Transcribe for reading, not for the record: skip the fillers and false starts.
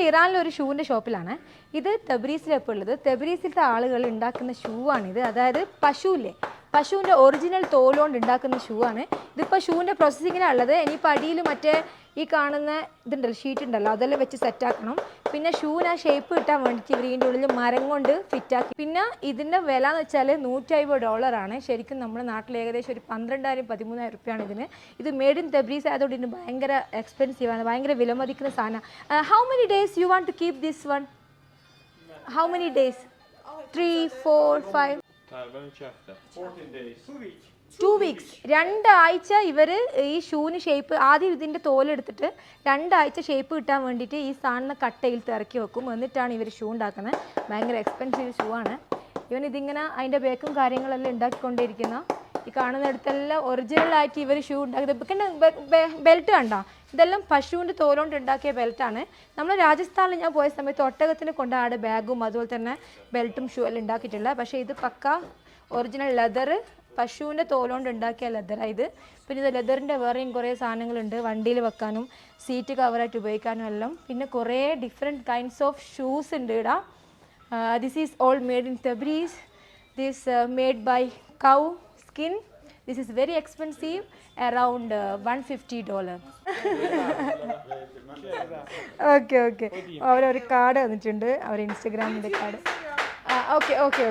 ഇറാനിലെ ഒരു ഷൂവിൻ്റെ ഷോപ്പിലാണ്. ഇത് തെബ്രീസിലാണ് ഉള്ളത്. തെബ്രീസിലത്തെ ആളുകൾ ഉണ്ടാക്കുന്ന ഷൂ ആണിത്. അതായത് പശുവിൻ്റെ ഒറിജിനൽ തോലുകൊണ്ട് ഉണ്ടാക്കുന്ന ഷൂ ആണ്. ഇതിപ്പോൾ ഷൂവിൻ്റെ പ്രോസസ്സിങ്ങിനാണ് ഉള്ളത്. ഇനിയിപ്പോൾ അടിയിൽ മറ്റേ ഈ കാണുന്ന ഇതുണ്ടല്ലോ, ഷീറ്റ് ഉണ്ടല്ലോ, അതെല്ലാം വെച്ച് സെറ്റാക്കണം. പിന്നെ ഷൂവിന് ആ ഷേപ്പ് കിട്ടാൻ വേണ്ടിയിട്ട് ഇവർ ഇതിൻ്റെ ഉള്ളിൽ മരം കൊണ്ട് ഫിറ്റാക്കി. പിന്നെ ഇതിൻ്റെ വില എന്ന് വെച്ചാൽ $150. ശരിക്കും നമ്മുടെ നാട്ടിൽ ഏകദേശം ഒരു 12,000-13,000 റുപ്യാണ് ഇതിന്. ഇത് മെയ്ഡ് ഇൻ തെബ്രീസ് ആയതുകൊണ്ട് ഇതിന് ഭയങ്കര എക്സ്പെൻസീവാണ്, ഭയങ്കര വിലമതിക്കുന്ന സാധനം. How many days you want to keep this one? How many days? 3, 4, 5? 2 weeks. 2 ആഴ്ച ഇവർ ഈ ഷൂവിന് ഷേപ്പ് ആദ്യം ഇതിൻ്റെ തോലെടുത്തിട്ട് 2 ആഴ്ച ഷേപ്പ് കിട്ടാൻ വേണ്ടിയിട്ട് ഈ സാധനം കട്ടയിൽ ഇറക്കി വെക്കും. എന്നിട്ടാണ് ഇവർ ഷൂ ഉണ്ടാക്കുന്നത്. ഭയങ്കര എക്സ്പെൻസീവ് ഷൂ ആണ്. ഇവൻ ഇതിങ്ങനെ അതിൻ്റെ ബേക്കും കാര്യങ്ങളെല്ലാം ഉണ്ടാക്കിക്കൊണ്ടിരിക്കുന്ന ഈ കാണുന്നിടത്തെല്ലാം ഒറിജിനലായിട്ട് ഇവർ ഷൂ ഉണ്ടാക്കിയത്. പിന്നെ ബെൽറ്റ് കണ്ടോ, ഇതെല്ലാം പശുവിൻ്റെ തോലുകൊണ്ട് ഉണ്ടാക്കിയ ബെൽറ്റാണ്. നമ്മൾ രാജസ്ഥാനിൽ ഞാൻ പോയ സമയത്ത് ഒട്ടകത്തിന് കൊണ്ടാണ് ബാഗും അതുപോലെ തന്നെ ബെൽറ്റും ഷൂ എല്ലാം ഉണ്ടാക്കിയിട്ടുള്ളത്. പക്ഷേ ഇത് പക്ക ഒറിജിനൽ ലെതർ, പശുവിൻ്റെ തോലുകൊണ്ട് ഉണ്ടാക്കിയ ലെതറാണ് ഇത്. പിന്നെ ഇത് ലെതറിൻ്റെ വേറെയും കുറേ സാധനങ്ങളുണ്ട്, വണ്ടിയിൽ വെക്കാനും സീറ്റ് കവറായിട്ട് ഉപയോഗിക്കാനും എല്ലാം. പിന്നെ കുറേ ഡിഫറെൻറ്റ് കൈൻഡ്സ് ഓഫ് ഷൂസ് ഉണ്ട് ഇവിടെ. This is all made in Tabriz. This made by cow skin. This is very expensive, around $150. Okay. അവരൊരു കാർഡ് തന്നിട്ടുണ്ട്, അവർ ഇൻസ്റ്റഗ്രാമിൻ്റെ കാർഡ്. ഓക്കെ.